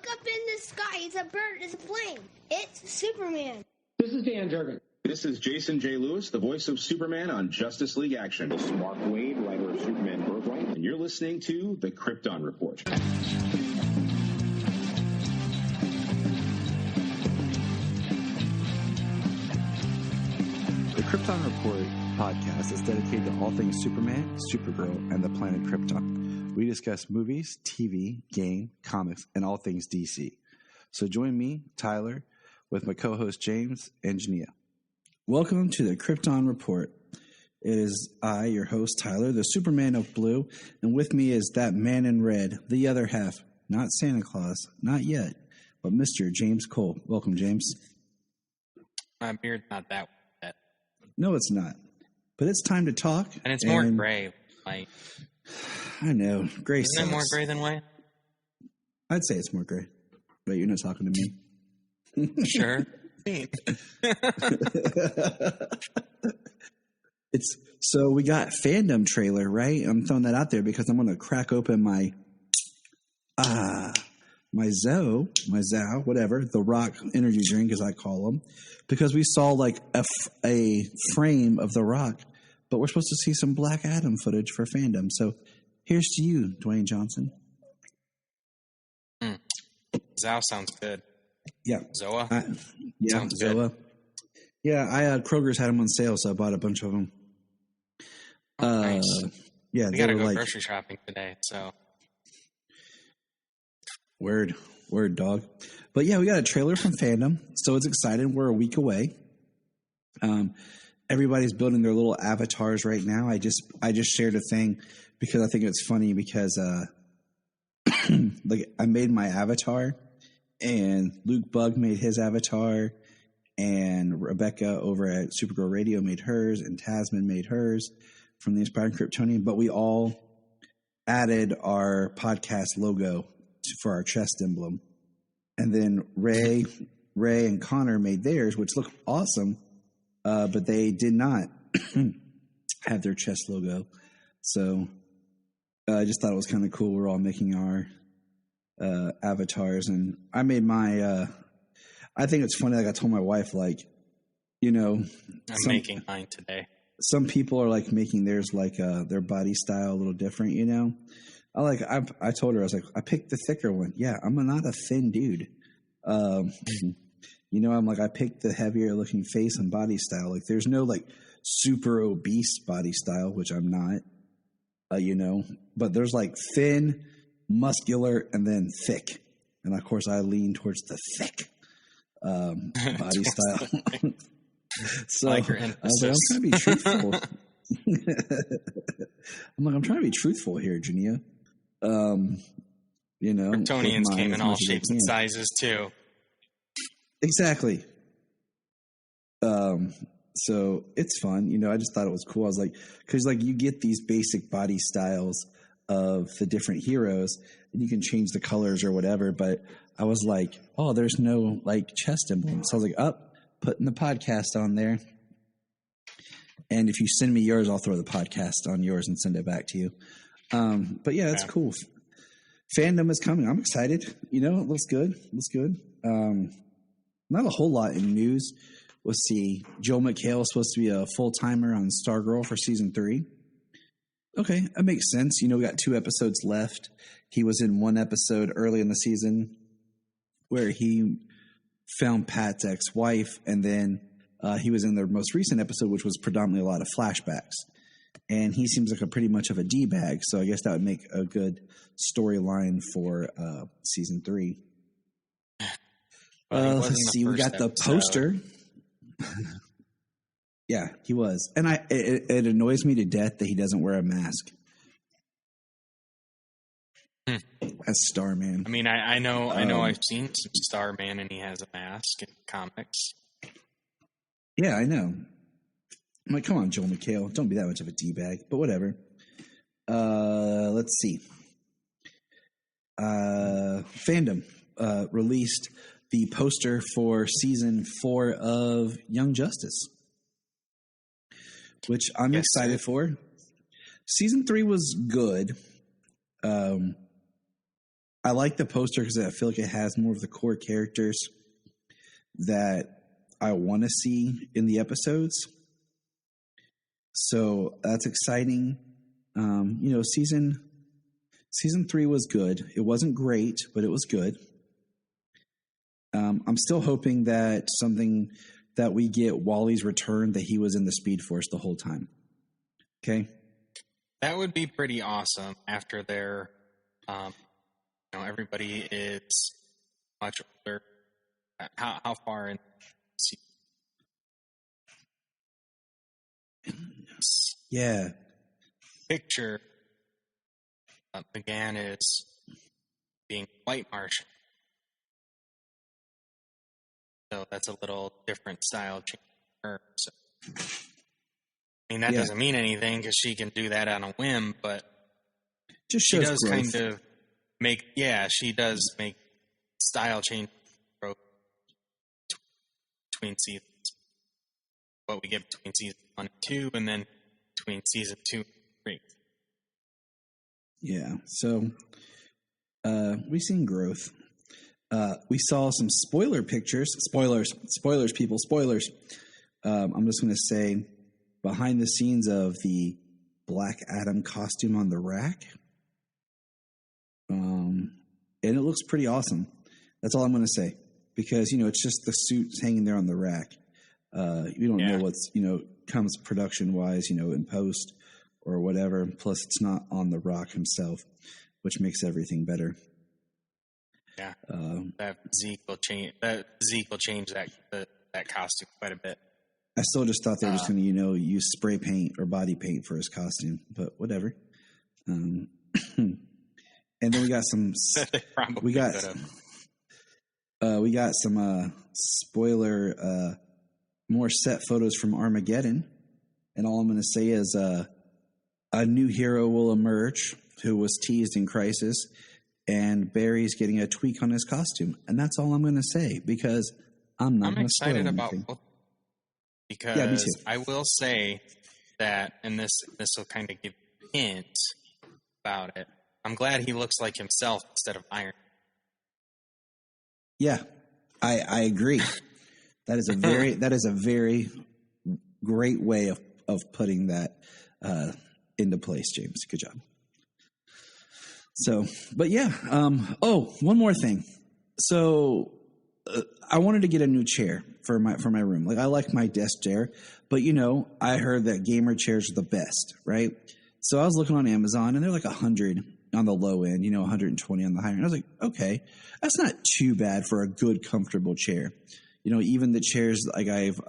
Look up in the sky. It's a bird. It's a plane. It's Superman. This is Dan Jurgen. This is Jason J. Lewis, the voice of Superman on Justice League Action. This is Mark Wade, writer of Superman Birthright. And you're listening to The Krypton Report. The Krypton Report podcast is dedicated to all things Superman, Supergirl, and the planet Krypton. We discuss movies, TV, game, comics, and all things DC. So join me, Tyler, with my co-host James and Jania. Welcome to the Krypton Report. It is I, your host, Tyler, the Superman of Blue, and with me is that man in red, the other half, not Santa Claus, not yet, but Mr. James Cole. Welcome, James. My beard's not that wet. No, it's not. But it's time to talk. And it's more gray. Like, I know. Gray Isn't sucks. it more gray than white? I'd say it's more gray. But you're not talking to me. Sure. It's so we got fandom trailer, right? I'm throwing that out there because I'm going to crack open my Zao, whatever, the Rock energy drink as I call them, because we saw like a frame of the Rock, but we're supposed to see some Black Adam footage for fandom. So here's to you, Dwayne Johnson. Zao sounds good. Yeah. Zoa? Yeah, sounds Zoa. good. Yeah, Kroger's had them on sale, so I bought a bunch of them. Oh, nice. Yeah, we got to go grocery shopping today, so. Word, dog. But yeah, we got a trailer from fandom, so it's exciting. We're a week away. Everybody's building their little avatars right now. I just shared a thing because I think it's funny because like I made my avatar, and Luke Bug made his avatar, and Rebecca over at Supergirl Radio made hers, and Tasman made hers from the Inspired Kryptonian. But we all added our podcast logo for our chest emblem. And then Ray and Connor made theirs, which looked awesome, but they did not have their chest logo. So I just thought it was kind of cool. We're all making our avatars, and I made my I think it's funny, like I told my wife, like, you know, I'm making mine today. Some people are like making theirs like their body style a little different, you know. I told her, I was like, I picked the thicker one. Yeah, I'm not a thin dude. You know, I'm like, I picked the heavier looking face and body style. Like, there's no like super obese body style, which I'm not. You know, but there's like thin, muscular, and then thick. And of course, I lean towards the thick body style. So I like your emphasis. I'm trying to be truthful. I'm trying to be truthful here, Jania. You know, Kryptonians came in all shapes and sizes too. Exactly. So it's fun. You know, I just thought it was cool. I was like, because like you get these basic body styles of the different heroes, and you can change the colors or whatever. But I was like, oh, there's no like chest emblem. So I was like, putting the podcast on there. And if you send me yours, I'll throw the podcast on yours and send it back to you. But yeah, it's cool. Fandom is coming. I'm excited. You know, it looks good. Not a whole lot in news. Let's see. Joel McHale is supposed to be a full-timer on Stargirl for season 3. Okay, that makes sense. You know, we got 2 episodes left. He was in one episode early in the season where he found Pat's ex-wife, and then he was in their most recent episode, which was predominantly a lot of flashbacks. And he seems like a pretty much of a D-bag, so I guess that would make a good storyline for season 3. Let's see. We got the poster. Yeah, he was. And it annoys me to death that he doesn't wear a mask. As Starman. I mean, I know I've seen some Starman and he has a mask in comics. Yeah, I know. I'm like, come on, Joel McHale. Don't be that much of a D-bag. But whatever. Let's see. Fandom released the poster for season 4 of Young Justice, which I'm excited for. Season 3 was good. I like the poster because I feel like it has more of the core characters that I want to see in the episodes. So that's exciting. Season 3 was good. It wasn't great, but it was good. I'm still hoping that we get Wally's return, that he was in the Speed Force the whole time. Okay. That would be pretty awesome after their, everybody is much older. How far in? Yeah. Picture began as being white Martian. So that's a little different style change for her. So, that doesn't mean anything because she can do that on a whim, but just she does growth. kind of she does make style change between seasons. What we get between season 1 and 2, and then between season 2 and 3. Yeah, so we've seen growth. We saw some spoiler pictures. Spoilers, people, spoilers. I'm just going to say, behind the scenes of the Black Adam costume on the rack. And it looks pretty awesome. That's all I'm going to say. Because, it's just the suit hanging there on the rack. You don't know what's, comes production-wise, in post or whatever. Plus, it's not on The Rock himself, which makes everything better. Yeah, that Zeke will change that costume quite a bit. I still just thought they were just going to, use spray paint or body paint for his costume, but whatever. And then we got some. we got some spoiler, more set photos from Armageddon, and all I'm going to say is a new hero will emerge who was teased in Crisis. And Barry's getting a tweak on his costume. And that's all I'm going to say, because I'm not going to spoil anything. I'm excited about both. Because I will say that, and this will kind of give a hint about it, I'm glad he looks like himself instead of Iron. Yeah, I agree. That is a very great way of putting that into place, James. Good job. So, but yeah. One more thing. So, I wanted to get a new chair for my room. Like, I like my desk chair, but I heard that gamer chairs are the best, right? So I was looking on Amazon, and they're like $100 on the low end, $120 on the higher end. I was like, okay, that's not too bad for a good, comfortable chair. Even the chairs like I've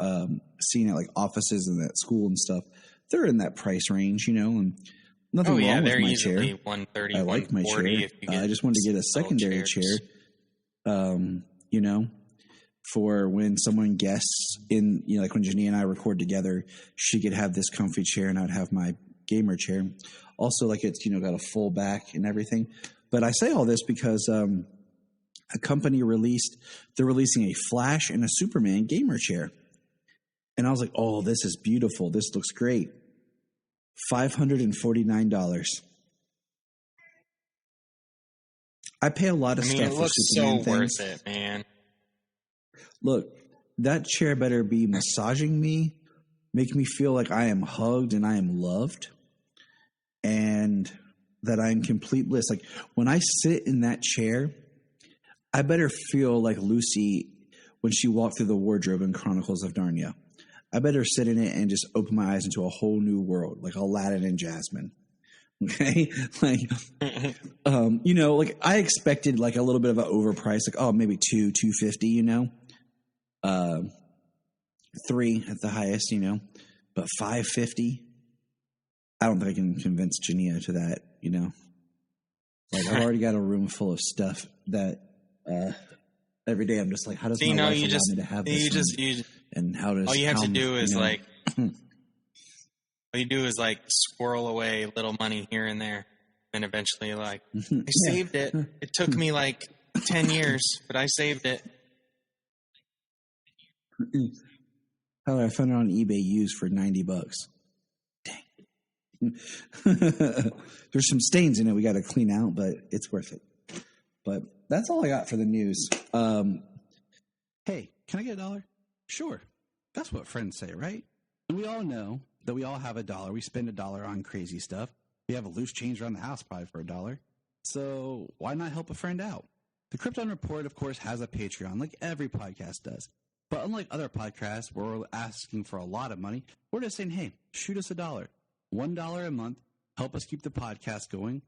seen at like offices and at school and stuff, they're in that price range, and. Nothing wrong with my chair. $130, I like my chair. I just wanted to get a secondary chair, for when someone guests in, like when Jenny and I record together, she could have this comfy chair and I'd have my gamer chair. Also, like it's, got a full back and everything. But I say all this because a company they're releasing a Flash and a Superman gamer chair. And I was like, oh, this is beautiful. This looks great. $549. I pay a lot of stuff for Superman things. It looks so worth it, man. Look, that chair better be massaging me, make me feel like I am hugged and I am loved, and that I'm complete bliss. Like, when I sit in that chair, I better feel like Lucy when she walked through the wardrobe in Chronicles of Narnia. I better sit in it and just open my eyes into a whole new world, like Aladdin and Jasmine. Okay? Like, like I expected like a little bit of an overprice, like, maybe $250, $3 at the highest, but $550. I don't think I can convince Jania to that, Like, I've already got a room full of stuff that every day I'm just like, how does my wife allow me to have this? And how does all you have to do is like all you do is like squirrel away little money here and there, and eventually like I saved it. It took me like 10 years, but I saved it. I found it on eBay used for $90. Dang. There's some stains in it we got to clean out, but it's worth it. But that's all I got for the news. Hey, can I get $1? Sure. That's what friends say, right? And we all know that we all have $1. We spend $1 on crazy stuff. We have a loose change around the house probably for $1. So why not help a friend out? The Krypton Report, of course, has a Patreon like every podcast does. But unlike other podcasts where we're asking for a lot of money, we're just saying, hey, shoot us $1. $1 a month. Help us keep the podcast going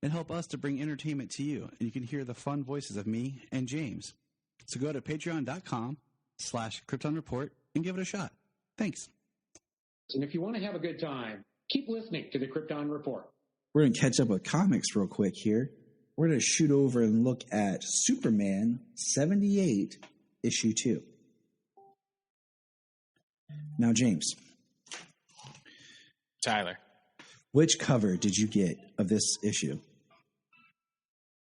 and help us to bring entertainment to you. And you can hear the fun voices of me and James. So go to patreon.com/Krypton Report and give it a shot. Thanks. And if you want to have a good time, keep listening to the Krypton Report. We're going to catch up with comics real quick here. We're going to shoot over and look at Superman 78, issue 2. Now, James. Tyler. Which cover did you get of this issue?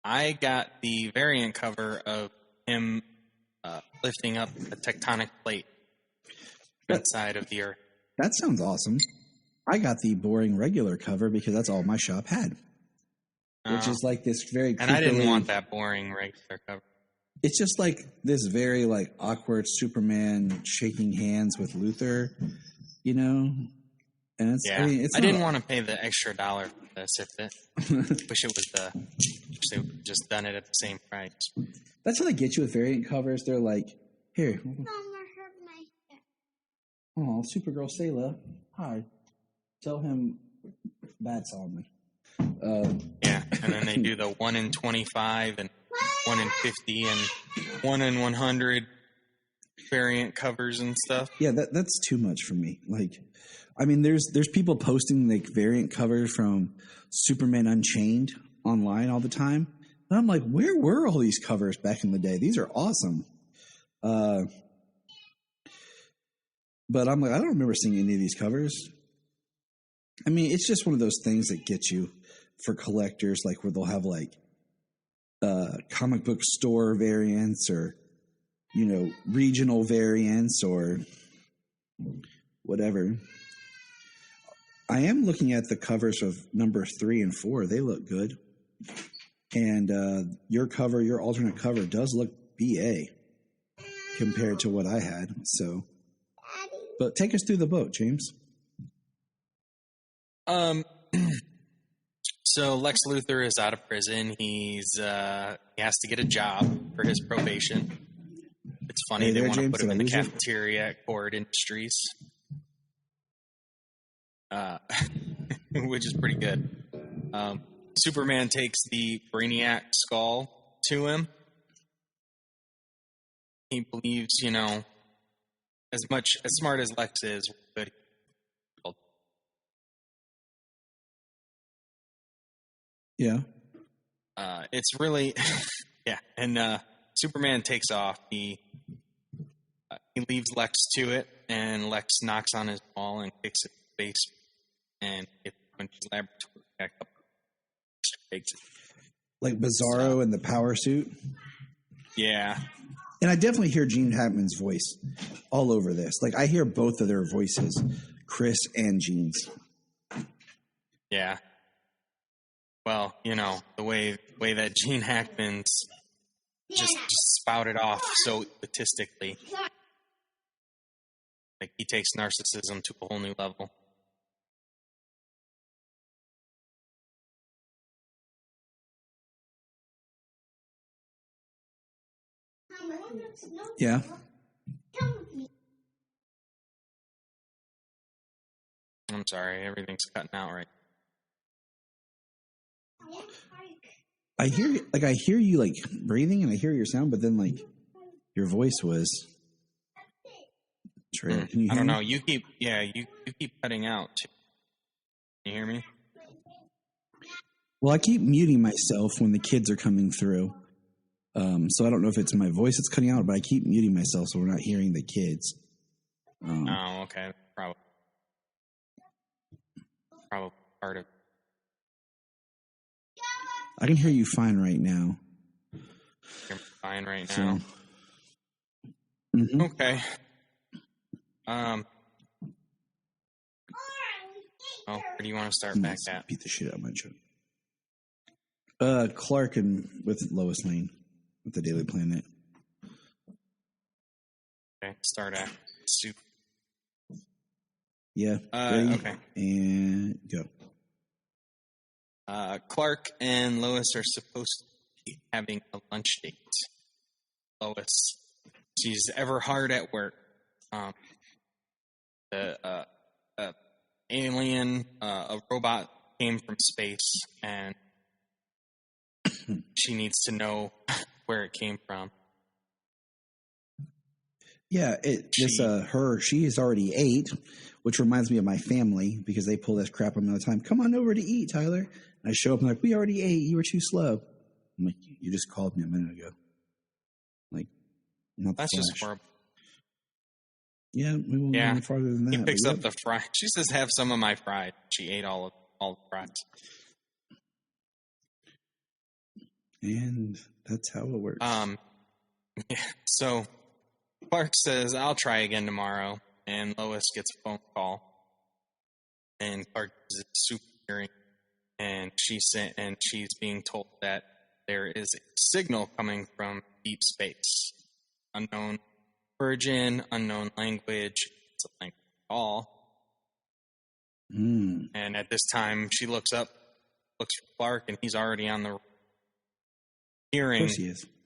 I got the variant cover of him lifting up a tectonic plate outside of the Earth. That sounds awesome. I got the boring regular cover because that's all my shop had. Which is like this very And I didn't want that boring regular cover. It's just like this very like awkward Superman shaking hands with Luthor, you know? And it's, yeah. I mean, I didn't want to pay the extra $1 for this. Wish it was they just done it at the same price. That's how they get you with variant covers. They're like, here. Mama hurt my hair. Oh, Supergirl Sayla. Hi. Tell him bats on me. Yeah, and then they do the 1 in 25 and 1 in 50 and 1 in 100 variant covers and stuff. Yeah, that's too much for me. Like, I mean, there's people posting like variant covers from Superman Unchained online all the time, and I'm like, where were all these covers back in the day? These are awesome. But I'm like, I don't remember seeing any of these covers. I mean, it's just one of those things that get you for collectors, like where they'll have like comic book store variants or, you know, regional variants or whatever. I am looking at the covers of number 3 and 4. They look good. And your alternate cover does look BA compared to what I had. So, but take us through the book, James. So Lex Luthor is out of prison. He has to get a job for his probation. It's funny, they want to put him in the cafeteria at Cord Industries. Which is pretty good. Superman takes the Brainiac skull to him. He believes, you know, as smart as Lex is, but yeah. It's really, yeah. And Superman takes off. He leaves Lex to it, and Lex knocks on his wall and kicks it in the face, and it went to his laboratory back up. Like Bizarro in the power suit. Yeah. And I definitely hear Gene Hackman's voice all over this. Like I hear both of their voices, Chris and Gene's. Yeah. Well, you know, the way that Gene Hackman's just spouted off so statistically. Like he takes narcissism to a whole new level. Yeah. I'm sorry, everything's cutting out right. I hear you like breathing and I hear your sound, but then like your voice was. Can you hear I don't know. me? You keep cutting out. Can you hear me? Well, I keep muting myself when the kids are coming through. So I don't know if it's my voice that's cutting out, but I keep muting myself so we're not hearing the kids. Oh, okay. Probably part of. I can hear you fine right now. You're fine right now. Mm-hmm. Okay. Where do you want to start back at? Beat the shit out of my joke. Clark and with Lois Lane with the Daily Planet. Okay, start at soup. Yeah. Ready? Okay. And go. Clark and Lois are supposed to be having a lunch date. Lois, she's ever hard at work. The alien, a robot came from space, and she needs to know where it came from. Yeah, she is already 8, which reminds me of my family because they pull this crap on me all the time. Come on over to eat, Tyler. And I show up and like, we already ate. You were too slow. I'm like, you just called me a minute ago. Like, not That's just horrible. Yeah, we won't go any farther than that. He picks up the fry. She says, "Have some of my fries." She ate all the fries. And that's how it works. Yeah, so Clark says, "I'll try again tomorrow," and Lois gets a phone call, and Clark is super hearing, and she's being told that there is a signal coming from deep space, unknown origin, unknown language, it's a language at all. And at this time, she looks for Clark, and he's already on the peering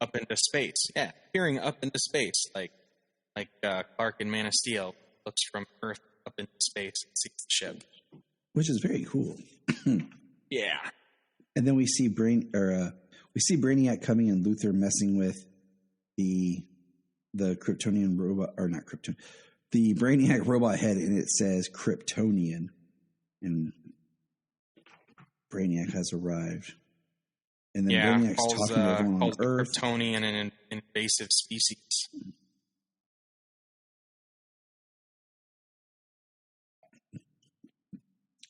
up into space. Yeah, peering up into space, like Clark in Man of Steel looks from Earth up into space and sees the ship, which is very cool. Yeah, and then we see Brainiac coming and Luthor messing with the Kryptonian robot, or not Kryptonian, the Brainiac robot head, and it says Kryptonian, and Brainiac has arrived. And then Brainiac's talking to everyone on Earth. Kryptonian an invasive species.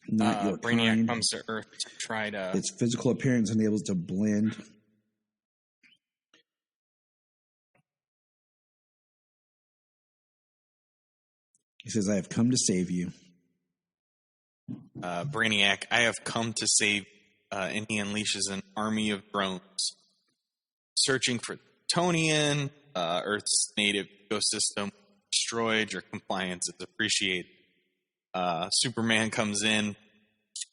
Not your Brainiac kind. comes to Earth to try to... Its physical appearance enables to blend. He says, "I have come to save you." Brainiac, "I have come to save," and he unleashes an army of drones searching for Kryptonian. Earth's native ecosystem destroyed. Your compliance is appreciated. Superman comes in.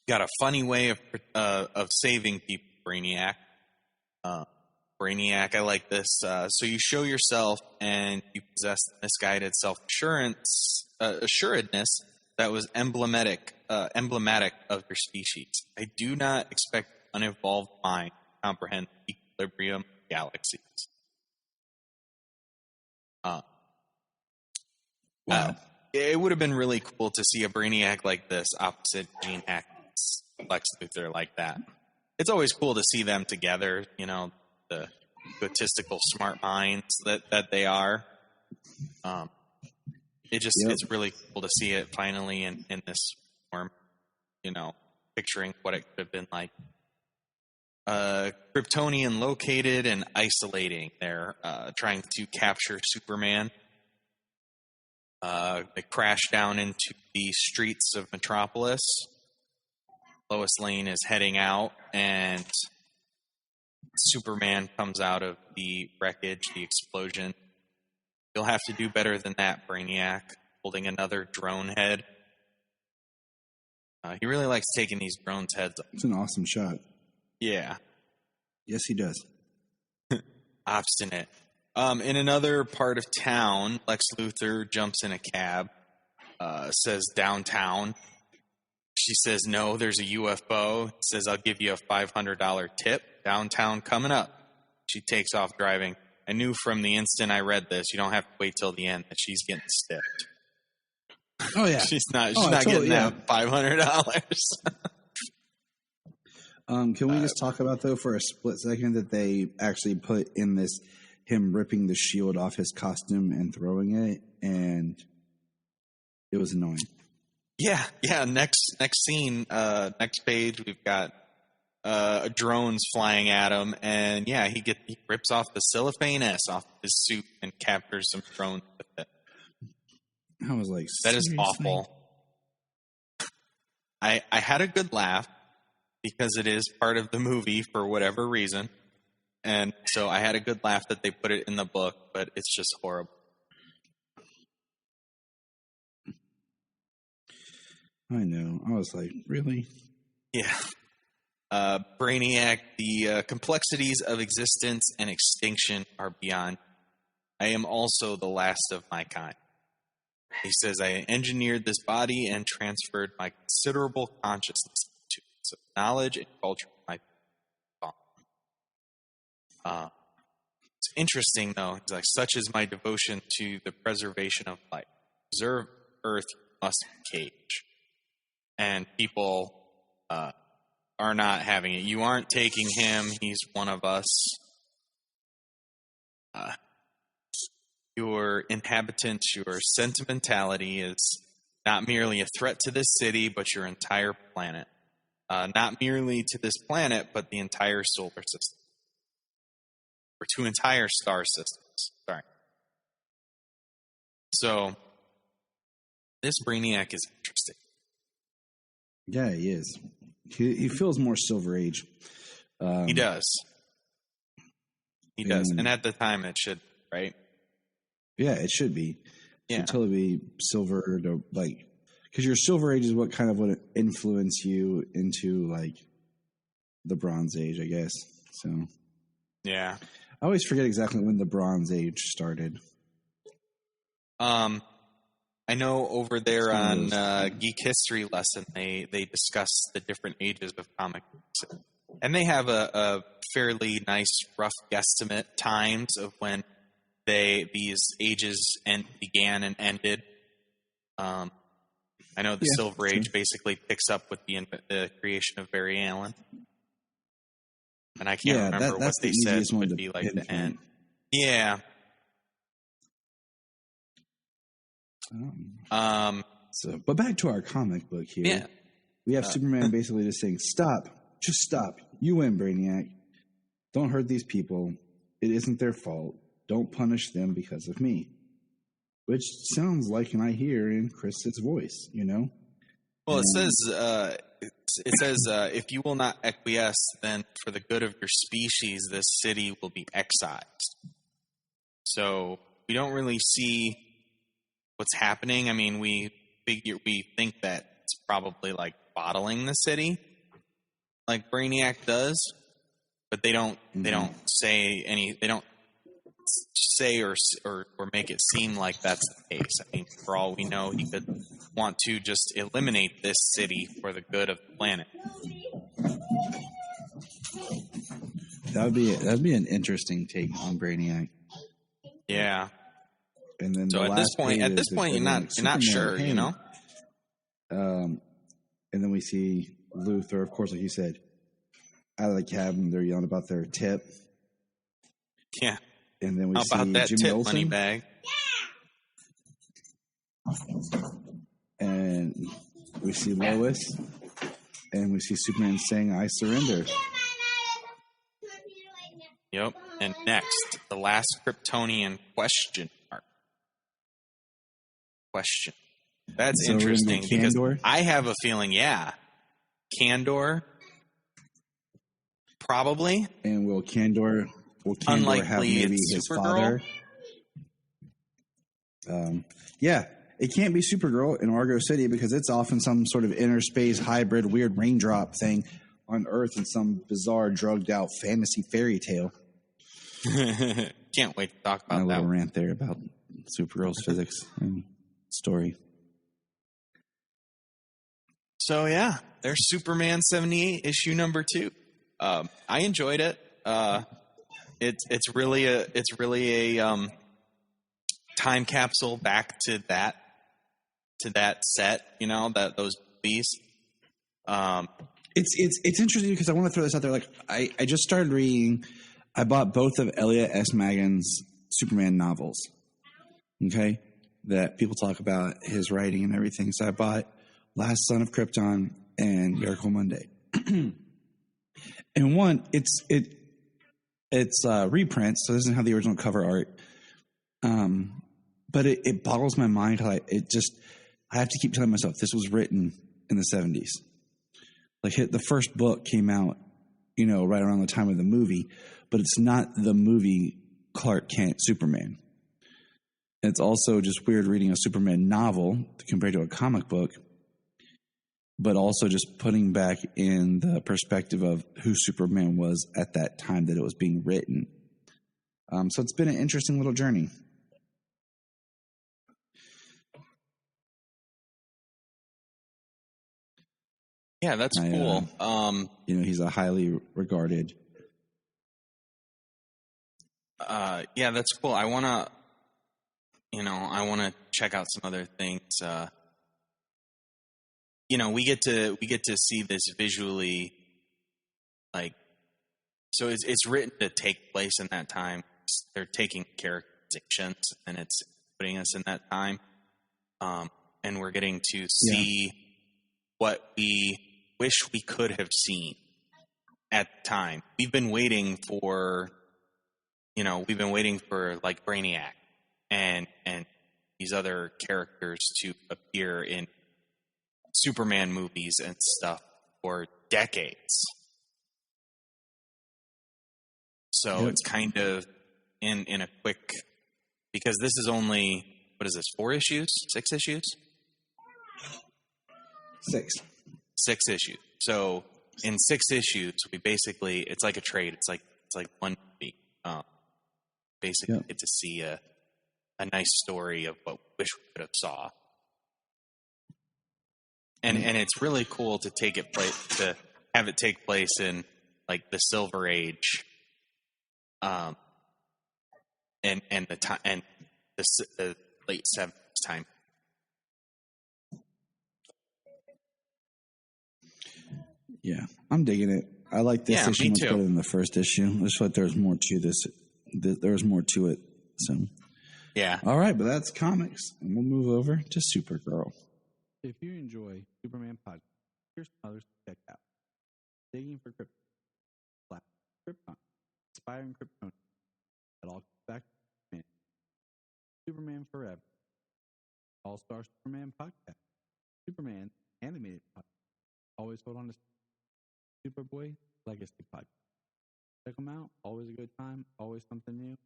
Got a funny way of saving people, Brainiac. Brainiac, I like this. So you show yourself and you possess misguided assuredness that was emblematic of your species. I do not expect unevolved mind to comprehend the equilibrium of galaxies. Wow. It would have been really cool to see a Brainiac like this opposite Gene Hackman's Lex Luthor like that. It's always cool to see them together, you know, the egotistical smart minds that they are. It's really cool to see it finally in this form, you know, picturing what it could have been like. Kryptonian located and isolating. They're trying to capture Superman. They crash down into the streets of Metropolis. Lois Lane is heading out, and Superman comes out of the wreckage, the explosion. You'll have to do better than that, Brainiac, holding another drone head. He really likes taking these drones' heads off. It's an awesome shot. Yeah. Yes, he does. Obstinate. In another part of town, Lex Luthor jumps in a cab, says downtown. She says, "No, there's a UFO." He says, "I'll give you a $500 tip. Downtown coming up." She takes off driving. I knew from the instant I read this, you don't have to wait till the end, that she's getting stiffed. Oh, yeah. She's not getting that $500. Can we just talk about, though, for a split second, that they actually put in this him ripping the shield off his costume and throwing it, and it was annoying. Yeah. Next scene, next page, we've got drones flying at him, and he rips off the cellophane S off his suit and captures some drones with it. I was like, that is seriously? awful. I had a good laugh. because it is part of the movie for whatever reason. And so I had a good laugh that they put it in the book, but it's just horrible. I know. I was like, really? Yeah. Brainiac, the complexities of existence and extinction are beyond. I am also the last of my kind. He says, I engineered this body and transferred my considerable consciousness to it. So knowledge and culture might be gone. It's interesting, though. He's like, such is my devotion to the preservation of life. Preserve Earth must be caged. And people are not having it. You aren't taking him. He's one of us. Your inhabitants, your sentimentality is not merely a threat to this city, but your entire planet. Not merely to this planet, but the entire solar system. Or two entire star systems. Sorry. So, this Brainiac is interesting. Yeah, he is. He feels more Silver Age. He does. He does. And at the time, it should, right? Yeah, it should be. It should Yeah. totally be Silver, like, because your Silver Age is what kind of would influence you into, like, the Bronze Age, I guess. So, Yeah. I always forget exactly when the Bronze Age started. I know over there on Geek History Lesson, they discuss the different ages of comic books. And they have a fairly nice rough guesstimate times of when these ages began and ended. I know the Silver Age basically picks up with the creation of Barry Allen. And I can't remember what they said would be like the end. Yeah. But back to our comic book here. Yeah. We have Superman basically just saying, stop. Just stop. You win, Brainiac. Don't hurt these people. It isn't their fault. Don't punish them because of me. Which sounds like an I hear in Chris's voice, you know? Well, it says, if you will not acquiesce, then for the good of your species, this city will be excised. So we don't really see what's happening. I mean, we think that it's probably like bottling the city, like Brainiac does, but they don't say they don't say or make it seem like that's the case. I mean, for all we know, he could want to just eliminate this city for the good of the planet. That'd be an interesting take on Brainiac. Yeah. And then so at this point, you're not sure, you know. And then we see Luthor, of course, like you said, out of the cabin. They're yelling about their tip. Yeah. And then we How see about that Jimmy tip Olsen. money bag? And we see Lois. And we see Superman saying, I surrender. Yep. And next, the last Kryptonian question mark. Question. That's So we're gonna interesting go because Kandor? I have a feeling, Kandor, probably. And will Kandor have Unlikely maybe it's his Supergirl. father? Yeah, it can't be Supergirl in Argo City because it's off in some sort of inner space hybrid weird raindrop thing on Earth in some bizarre drugged out fantasy fairy tale. Can't wait to talk My about that little one. rant there about Supergirl's physics and story. So yeah, there's Superman 78 issue number 2. I enjoyed it. It's really a time capsule back to that set, you know, those movies. It's interesting because I want to throw this out there. Like I just started reading. I bought both of Elliot S. Magan's Superman novels. Okay, that people talk about his writing and everything. So I bought Last Son of Krypton and Miracle Monday. And one, it's reprints, so it doesn't have the original cover art. But it boggles my mind how I have to keep telling myself this was written in the 70s. Like the first book came out, right around the time of the movie, but it's not the movie Clark Kent Superman. It's also just weird reading a Superman novel compared to a comic book, but also just putting back in the perspective of who Superman was at that time that it was being written. So it's been an interesting little journey. Yeah, that's cool. He's a highly regarded. Yeah, that's cool. I want to check out some other things. We get to see this visually, like, so it's written to take place in that time. They're taking characterizations and it's putting us in that time. And we're getting to see what we wish we could have seen at the time. We've been waiting for like Brainiac and these other characters to appear in Superman movies and stuff for decades. So it's kind of in a quick, because this is only, what is this, 4 issues? 6 issues? 6. 6 issues. So in 6 issues, we basically, it's like a trade. It's like one movie. Basically get to see a nice story of what we wish we could have saw. And it's really cool to have it take place in like the Silver Age, and the time and the late 70s time. Yeah, I'm digging it. I like this issue much better than the first issue. I just thought there was more to this. There was more to it. So yeah. All right, but that's comics, and we'll move over to Supergirl. If you enjoy Superman podcast, here's some others to check out: Digging for Krypton, Krypton, Inspiring Krypton. It all comes back to Superman Forever, All-Star Superman podcast, Superman animated podcast. Always hold on to Superboy Legacy podcast. Check them out. Always a good time. Always something new.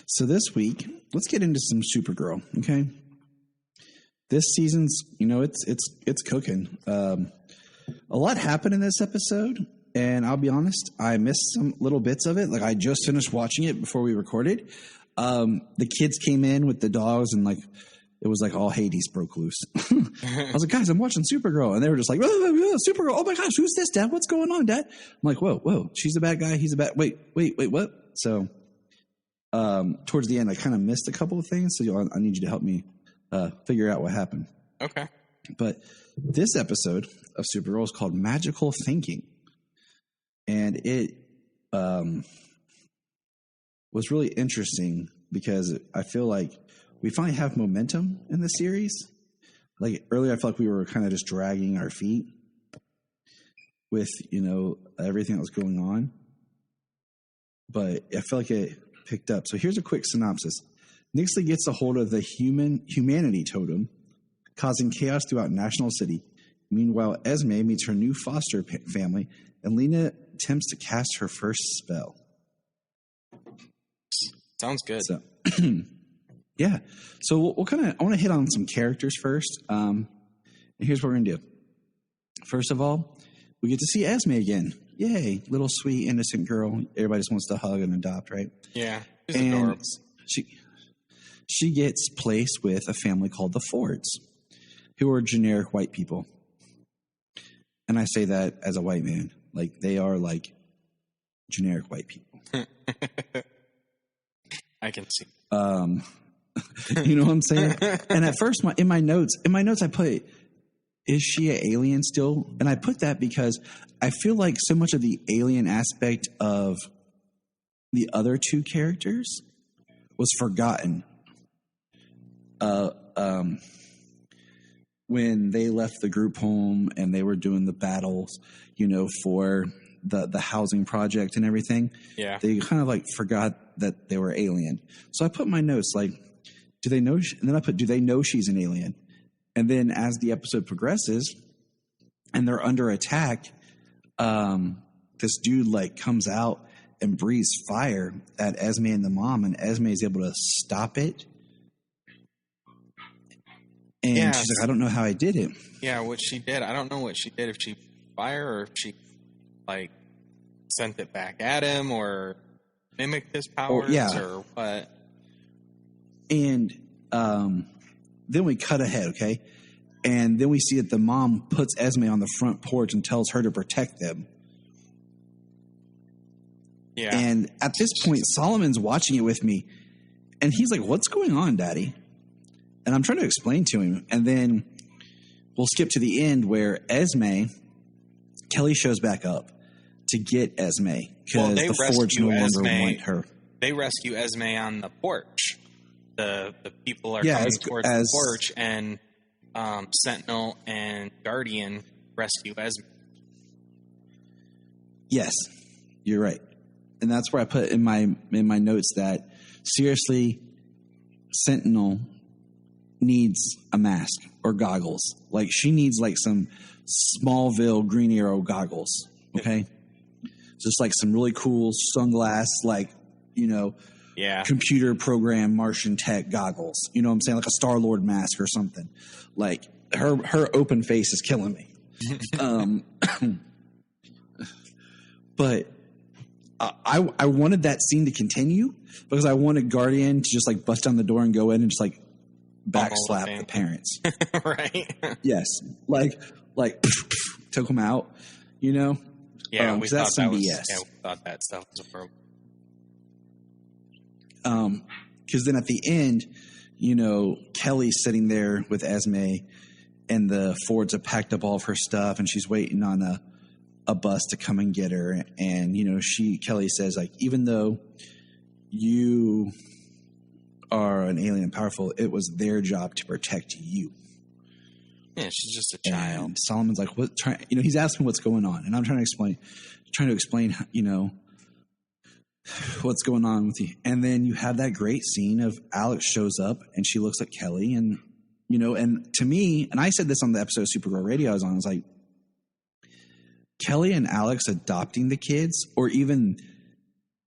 So this week, let's get into some Supergirl. Okay. This season's, it's cooking. A lot happened in this episode, and I'll be honest, I missed some little bits of it. Like, I just finished watching it before we recorded. The kids came in with the dogs, and it was like all Hades broke loose. I was like, guys, I'm watching Supergirl, and they were just like, Supergirl. Oh my gosh, who's this, Dad? What's going on, Dad? I'm like, whoa, she's a bad guy. He's a bad. Wait, what? So, towards the end, I kind of missed a couple of things, so I need you to help me figure out what happened. Okay. But this episode of Supergirl is called Magical Thinking. And it was really interesting because I feel like we finally have momentum in the series. Like earlier, I felt like we were kind of just dragging our feet with, everything that was going on. But I feel like it picked up. So here's a quick synopsis. Nyxly gets a hold of the humanity totem, causing chaos throughout National City. Meanwhile, Esme meets her new foster family, and Lena attempts to cast her first spell. Sounds good. So, yeah. So I want to hit on some characters first. And here's what we're going to do. First of all, we get to see Esme again. Yay. Little sweet, innocent girl. Everybody just wants to hug and adopt, right? Yeah. She's adorable. She gets placed with a family called the Fords, who are generic white people. And I say that as a white man. Like, they are like generic white people. I can see. You know what I'm saying? And at first, in my notes, I put, is she an alien still? And I put that because I feel like so much of the alien aspect of the other two characters was forgotten. When they left the group home and they were doing the battles, for the housing project and everything, yeah, they kind of like forgot that they were alien. So I put in my notes like, do they know? And then I put, do they know she's an alien? And then as the episode progresses, and they're under attack, this dude like comes out and breathes fire at Esme and the mom, and Esme is able to stop it. And she's like, I don't know how I did it. Yeah, what she did, I don't know what she did, if she fire or if she like sent it back at him or mimicked his powers or what. And then we cut ahead, okay? And then we see that the mom puts Esme on the front porch and tells her to protect them. Yeah. And at this point, Solomon's watching it with me, and he's like, what's going on, Daddy? And I'm trying to explain to him. And then we'll skip to the end where Kelly shows back up to get Esme because the Forge no longer want her. They rescue Esme on the porch. The people are coming towards the porch, and Sentinel and Guardian rescue Esme. Yes, you're right. And that's where I put in my notes that, seriously, Sentinel needs a mask or goggles. Like, she needs like some Smallville Green Arrow goggles, okay? Just like some really cool sunglass, like, computer program Martian tech goggles. You know what I'm saying? Like a Star-Lord mask or something. Like, her open face is killing me. But I wanted that scene to continue because I wanted Guardian to just like bust down the door and go in and just like backslap the parents. Right. Yes. Like took them out, Yeah, we thought that's some BS. Yeah, we thought that stuff was appropriate. Because then at the end, Kelly's sitting there with Esme, and the Fords have packed up all of her stuff, and she's waiting on a bus to come and get her. And Kelly says, like, even though you are an alien and powerful, it was their job to protect you. Yeah, she's just a child. And Solomon's like, what? He's asking what's going on, and I'm trying to explain, what's going on with you. And then you have that great scene of Alex shows up, and she looks at Kelly, and and to me, and I said this on the episode of Supergirl Radio I was on, I was like, Kelly and Alex adopting the kids, or even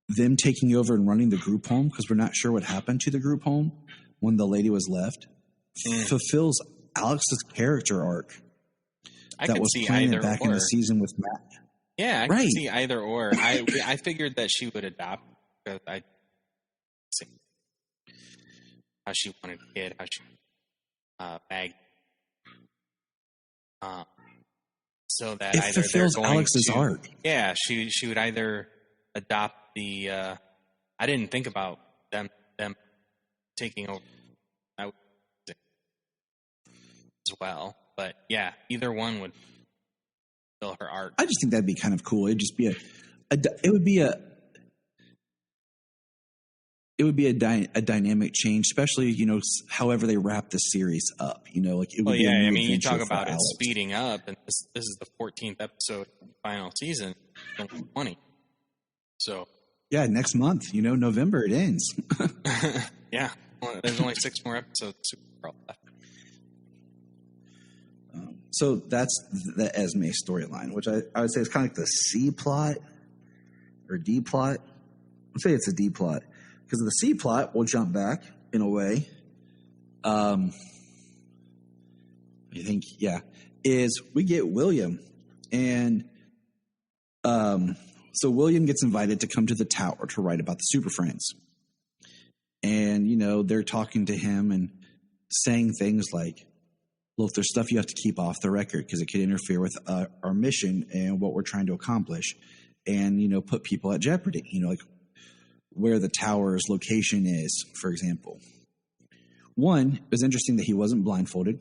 them taking over and running the group home, because we're not sure what happened to the group home when the lady was left, fulfills Alex's character arc that was planted back in the season with Matt. Yeah, I can see either or. I figured that she would adopt because I see how she wanted a kid, how she bagged. So that it either fulfills they're going Alex's arc. Yeah, she would either adopt the. I didn't think about them taking over. I would as well, but yeah, either one would fill her arc. I just think that'd be kind of cool. It'd just be a dynamic change, especially however they wrap the series up. Like it would. I mean, you talk about it speeding up, and this is the 14th episode, final season, 2020. So yeah, next month, November it ends. Yeah, there's only 6 more episodes of Supergirl left. So that's the Esme storyline, which I would say is kind of like the C plot or D plot. I'd say it's a D plot because of the C plot. We'll jump back in a way. I think, is we get William, and so William gets invited to come to the tower to write about the Super Friends, and they're talking to him and saying things like, look, there's stuff you have to keep off the record because it could interfere with our mission and what we're trying to accomplish, and put people at jeopardy. Like where the tower's location is, for example. One, it was interesting that he wasn't blindfolded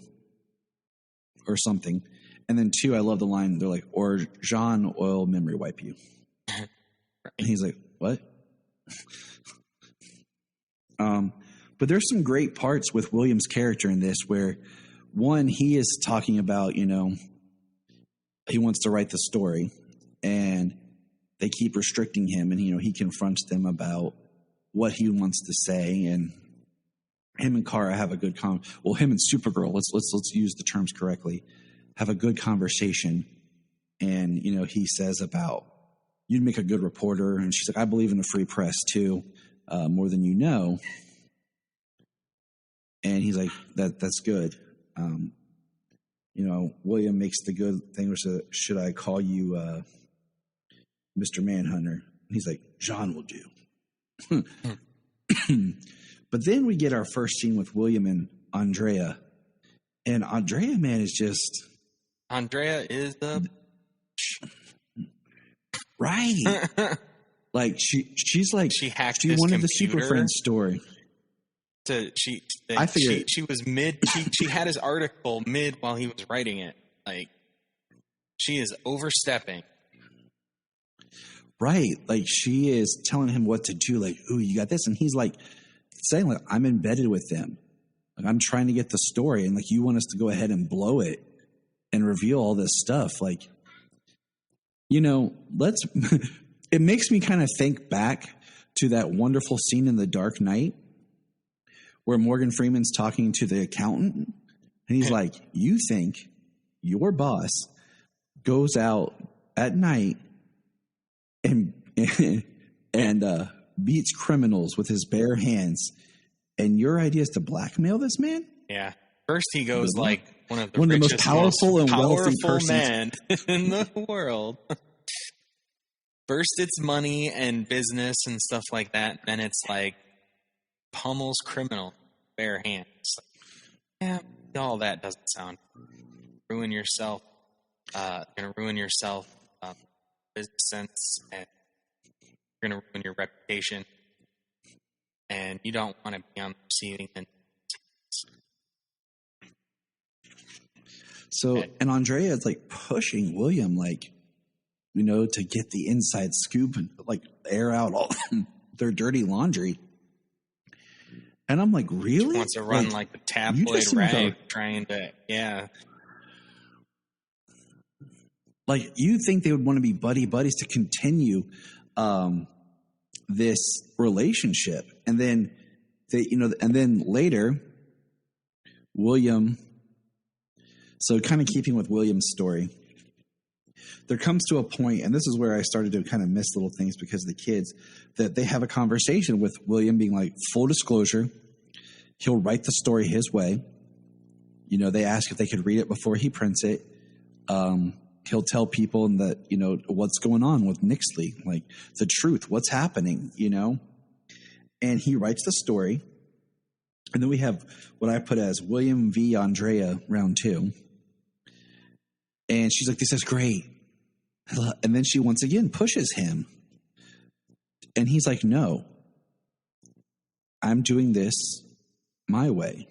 or something, and then 2, I love the line. They're like, "Or Jean will memory wipe you," and he's like, "What?" But there's some great parts with William's character in this where. One, he is talking about, he wants to write the story, and they keep restricting him, and, he confronts them about what he wants to say, and him and Kara have a good him and Supergirl, let's use the terms correctly, have a good conversation And, he says about, you'd make a good reporter. And she's like, I believe in the free press too, more than you know. And he's like, that's good. William makes the good thing, which is, should I call you Mr. Manhunter? And he's like, John will do. But then we get our first scene with William and Andrea. And Andrea, man, is just... Andrea is the... Right. Like, she's like... She hacked she his wanted computer. The Super Friends story. I figured she was mid. She had his article mid while he was writing it. Like, she is overstepping. Right. Like, she is telling him what to do. Like, ooh, you got this. And he's like saying, like, I'm embedded with them. Like, I'm trying to get the story. And like, you want us to go ahead and blow it and reveal all this stuff. Like, it makes me kind of think back to that wonderful scene in The Dark Knight where Morgan Freeman's talking to the accountant. And he's like, you think your boss goes out at night and beats criminals with his bare hands, and your idea is to blackmail this man? Yeah. First he goes like one of the most powerful and wealthy persons men in the world. First it's money and business and stuff like that. Then it's like pummels criminal bare hands. Yeah, all that doesn't sound. Ruin yourself. Gonna ruin yourself. Business sense, and you're gonna ruin your reputation. And you don't want to be on the receiving end. So, and Andrea is like pushing William, like, to get the inside scoop and like air out all their dirty laundry. And I'm like, really? She wants to run like the tabloid rag, trying to, yeah. Like, you think they would want to be buddies to continue this relationship, and then and then later, William. So, kind of keeping with William's story, there comes to a point, and this is where I started to kind of miss little things because of the kids, that they have a conversation with William being like, full disclosure, he'll write the story his way. They ask if they could read it before he prints it. He'll tell people that, what's going on with Nixley, like the truth, what's happening, and he writes the story. And then we have what I put as William v. Andrea round 2. And she's like, this is great. And then she once again pushes him. And he's like, no, I'm doing this my way.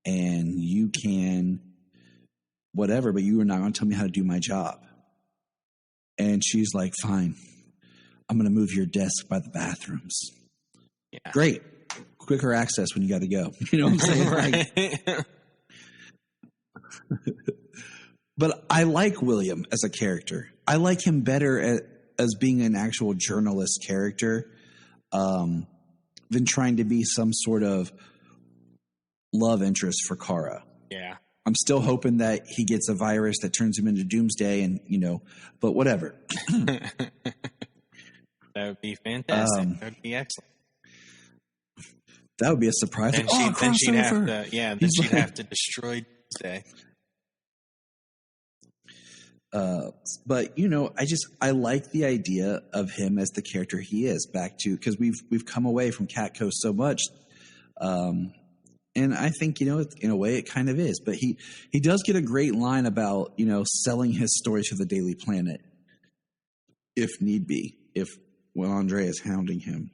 And you can whatever, but you are not going to tell me how to do my job. And she's like, fine, I'm going to move your desk by the bathrooms. Yeah. Great. Quicker access when you got to go. You know what I'm saying? Right. But I like William as a character. I like him better as being an actual journalist character than trying to be some sort of love interest for Kara. Yeah. I'm still hoping that he gets a virus that turns him into Doomsday and, but whatever. That would be fantastic. That would be excellent. That would be a surprise. Then she'd have to destroy Doomsday. But I like the idea of him as the character he is back to, because we've come away from Cat Coast so much. And I think, in a way it kind of is, but he does get a great line about, selling his story to the Daily Planet if need be, when Andre is hounding him.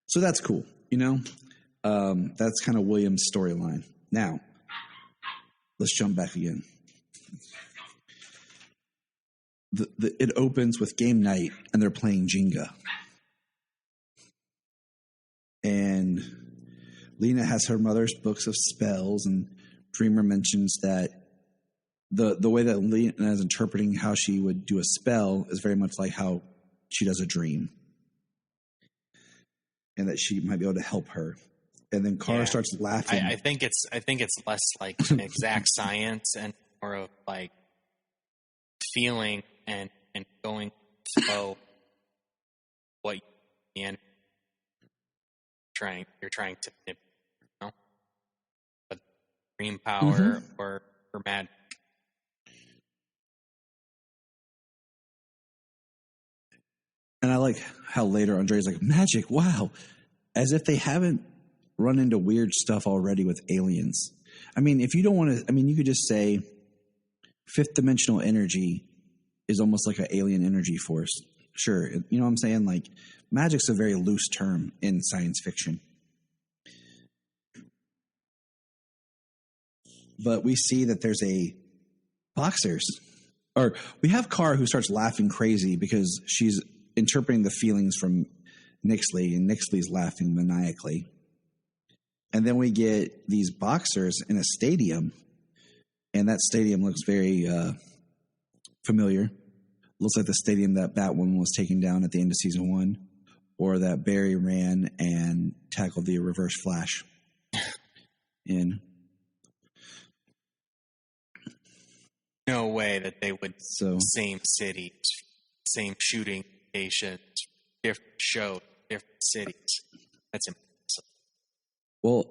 So that's cool. That's kind of William's storyline. Now let's jump back again. It opens with game night and they're playing Jenga. And Lena has her mother's books of spells, and Dreamer mentions that the way that Lena is interpreting how she would do a spell is very much like how she does a dream. And that she might be able to help her. And then Kara starts laughing. I think it's less like an exact science and more of like feeling and going slow what you're trying to manipulate, you know? But dream power or magic. And I like how later Andre's like, magic, wow. As if they haven't run into weird stuff already with aliens. I mean, if you don't want to, I mean, you could just say fifth dimensional energy is almost like an alien energy force. Sure. You know what I'm saying? Like, magic's a very loose term in science fiction. But we see that there's a boxers, or we have Kara who starts laughing crazy because she's interpreting the feelings from Nixley, and Nixley's laughing maniacally. And then we get these boxers in a stadium, and that stadium looks very familiar. Looks like the stadium that Batwoman was taken down at the end of season 1, or that Barry ran and tackled the Reverse Flash in. No way that they would. Same city, same shooting locations, different show, different cities. That's impossible. Well,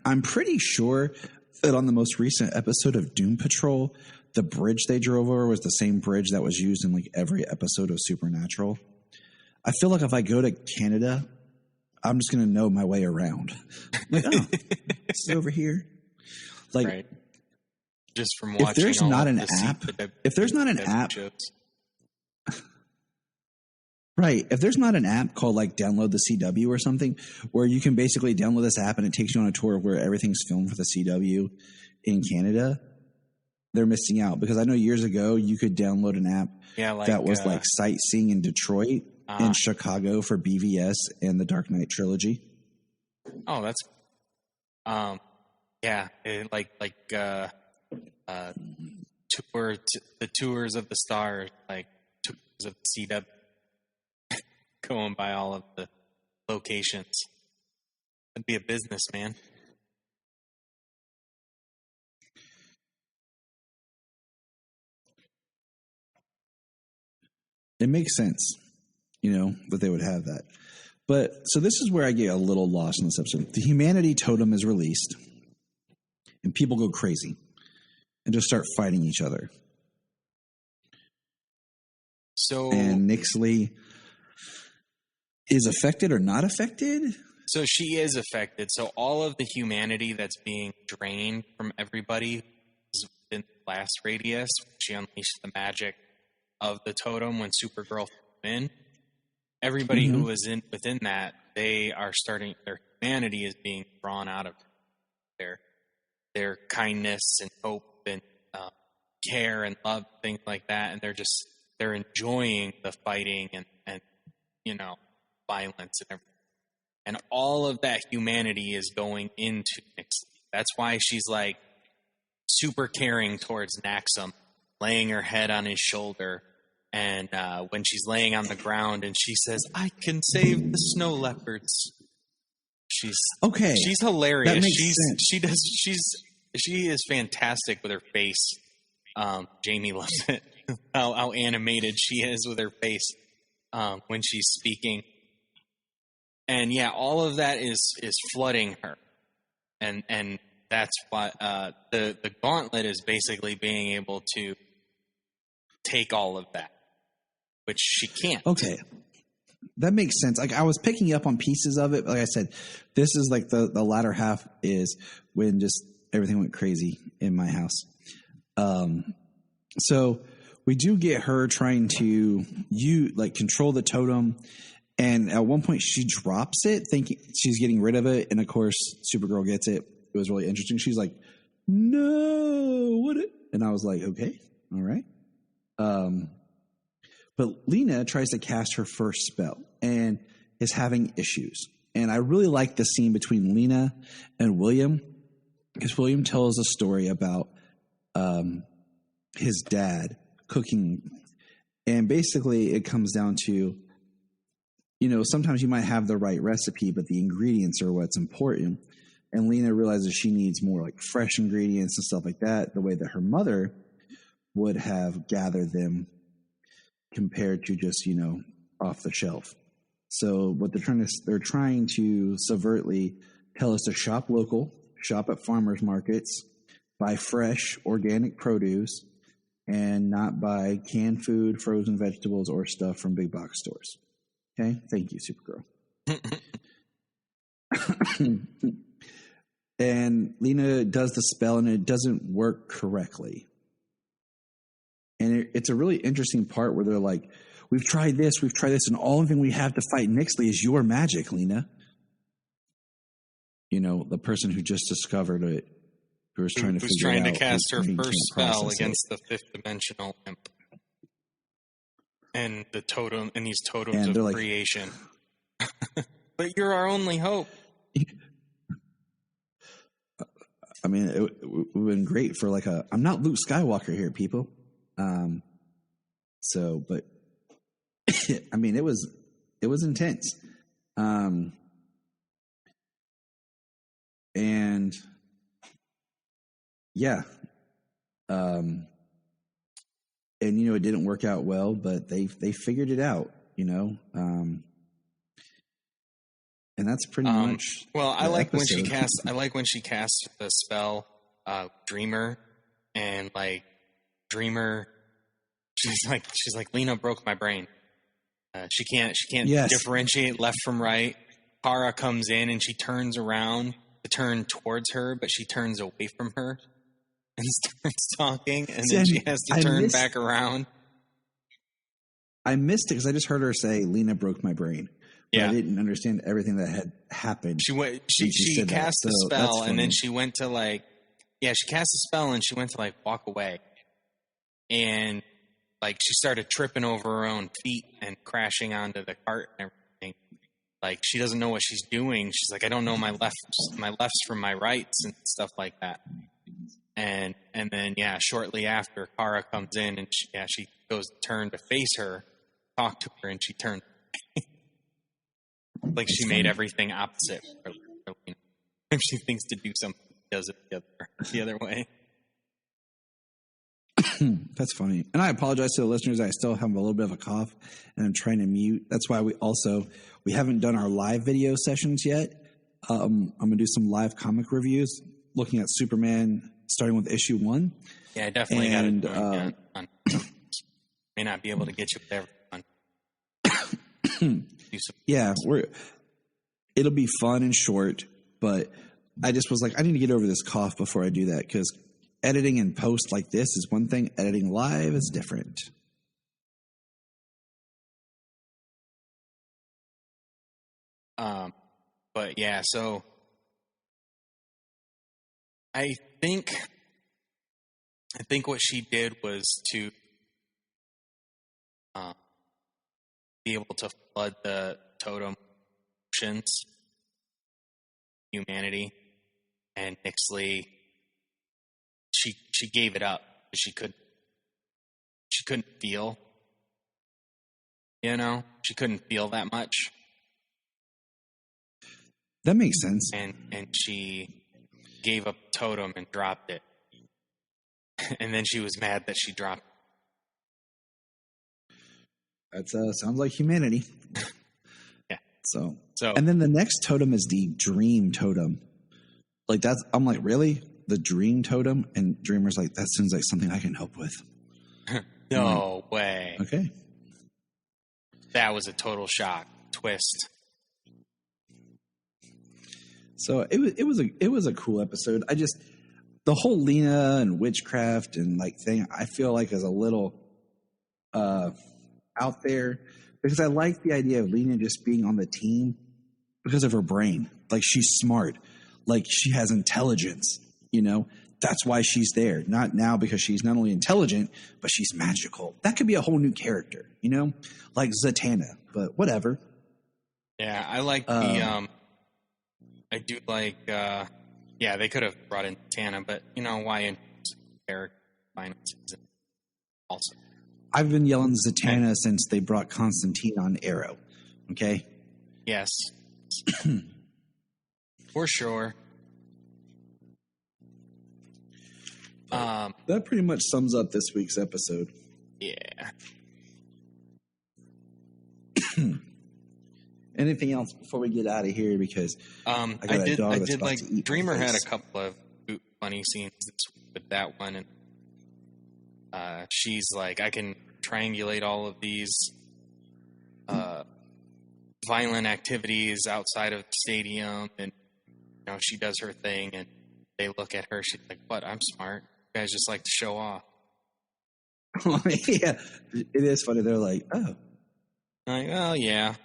I'm pretty sure that on the most recent episode of Doom Patrol, the bridge they drove over was the same bridge that was used in like every episode of Supernatural. I feel like if I go to Canada, I'm just going to know my way around. Like, oh, this is over here. Like, right. Just from watching. If there's not an app, right? If there's not an app called like Download the CW or something, where you can basically download this app and it takes you on a tour of where everything's filmed for the CW in Canada, they're missing out. Because I know years ago you could download an app that was like sightseeing in Detroit and Chicago for BVS and the Dark Knight trilogy. Oh, that's the tours of the stars, like tours of the CW. Going by all of the locations. It'd be a business, man. It makes sense, you know, that they would have that. But so this is where I get a little lost in this episode. The humanity totem is released, and people go crazy and just start fighting each other. And Nixley is affected or not affected? So she is affected. So all of the humanity that's being drained from everybody is within the blast radius. She unleashed the magic of the totem when Supergirl came in. Everybody who was within that, they are starting, their humanity is being drawn out of their kindness and hope and care and love, things like that. And they're enjoying the fighting and you know, violence and everything. And all of that humanity is going into Nixley. That's why she's like super caring towards Naxum, laying her head on his shoulder. And when she's laying on the ground and she says, "I can save the snow leopards." She's hilarious. That makes sense. She is fantastic with her face. Jamie loves it. how animated she is with her face when she's speaking. And yeah, all of that is flooding her, and that's why the gauntlet is basically being able to take all of that, which she can't. Okay, that makes sense. Like I was picking up on pieces of it. Like I said, this is like the latter half is when just everything went crazy in my house. So we do get her trying to control the totem. And at one point she drops it thinking she's getting rid of it. And of course, Supergirl gets it. It was really interesting. She's like, "No, what?" And I was like, okay, all right. But Lena tries to cast her first spell and is having issues. And I really like the scene between Lena and William, because William tells a story about his dad cooking. And basically it comes down to, you know, sometimes you might have the right recipe, but the ingredients are what's important. And Lena realizes she needs more like fresh ingredients and stuff like that, the way that her mother would have gathered them compared to just, off the shelf. So what they're trying to subvertly tell us to shop local, shop at farmers markets, buy fresh organic produce, and not buy canned food, frozen vegetables, or stuff from big box stores. Okay? Thank you, Supergirl. And Lena does the spell, and it doesn't work correctly. And it's a really interesting part where they're like, we've tried this, and all thing we have to fight Nixley is your magic, Lena. The person who just discovered it, who was trying to cast her first spell against the fifth dimensional imp. And the totem, and these totems of creation. But you're our only hope. I mean, it would have been great for I'm not Luke Skywalker here, people. But I mean, it was intense. And yeah. And it didn't work out well, but they figured it out, and that's pretty much. Well, I like when she casts the spell, Dreamer, and Dreamer. She's like Lena broke my brain. She can't differentiate left from right. Kara comes in and she turns around to turn towards her, but she turns away from her and starts talking, and then she has to turn back around. I missed it because I just heard her say Lena broke my brain. Yeah, I didn't understand everything that had happened. She cast the spell, and then she went to she cast the spell, and she went to walk away, and she started tripping over her own feet and crashing onto the cart and everything. She doesn't know what she's doing. She's like, I don't know my lefts from my rights and stuff like that. And then shortly after, Kara comes in, and she goes to turn to face her, talk to her, and she turns. She made everything opposite. If she thinks to do something, she does it the other way. That's funny. And I apologize to the listeners. I still have a little bit of a cough, and I'm trying to mute. That's why we haven't done our live video sessions yet. I'm going to do some live comic reviews looking at Superman starting with issue 1. Yeah, I definitely got it. May not be able to get you there. Yeah, it'll be fun and short, but I just was like, I need to get over this cough before I do that, because editing and post like this is one thing, editing live is different. But yeah, so I think what she did was to be able to flood the totem oceans, humanity, and Nixley. She gave it up. She couldn't feel. She couldn't feel that much. That makes sense. And she gave up totem and dropped it. And then she was mad that she dropped it. That sounds like humanity. Yeah. So, and then the next totem is the dream totem. I'm like, really? The dream totem? And Dreamer's like, that seems like something I can help with. No way. Okay. That was a total shock twist. So it was a cool episode. The whole Lena and witchcraft and thing, I feel like is a little out there, because I like the idea of Lena just being on the team because of her brain. She's smart. She has intelligence, that's why she's there. Not now because she's not only intelligent, but she's magical. That could be a whole new character, like Zatanna, but whatever. Yeah. I like I do like, they could have brought in Zatanna, but why in character finances also. I've been yelling Zatanna since they brought Constantine on Arrow. Okay. Yes. For sure. That pretty much sums up this week's episode. Yeah. Anything else before we get out of here? Because I did like Dreamer had a couple of funny scenes with that one, and she's like, I can triangulate all of these violent activities outside of the stadium, and she does her thing, and they look at her. She's like, "What? I'm smart. You guys just like to show off." Yeah, it is funny. They're like, "Oh, like, oh yeah."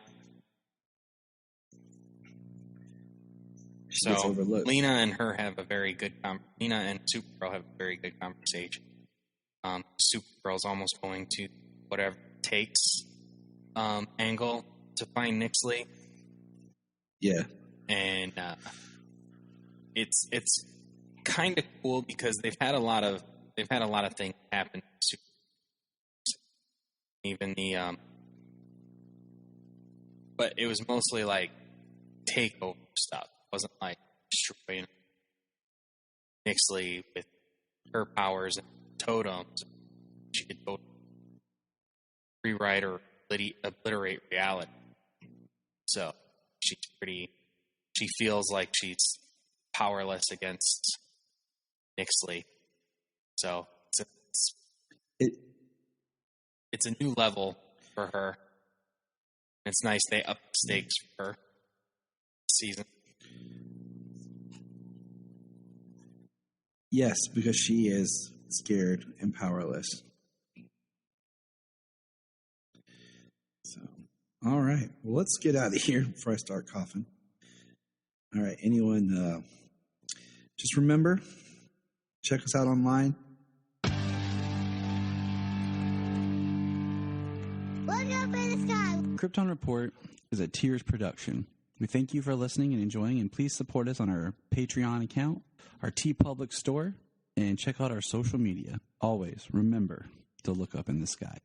So Lena and her have a very good. Lena and Supergirl have a very good conversation. Supergirl's almost going to whatever it takes angle to find Nixley. Yeah, and it's kind of cool because they've had a lot of things happen. Even the but it was mostly like takeover stuff. It wasn't like destroying Nixley with her powers and totems. She could both rewrite or obliterate reality. So she feels like she's powerless against Nixley. So it's a new level for her. It's nice they up the stakes for her this season. Yes, because she is scared and powerless. So, all right. Well, let's get out of here before I start coughing. All right. Anyone, just remember, check us out online. Look up in the sky. Krypton Report is a Tears production. We thank you for listening and enjoying, and please support us on our Patreon account, our TeePublic store, and check out our social media. Always remember to look up in the sky.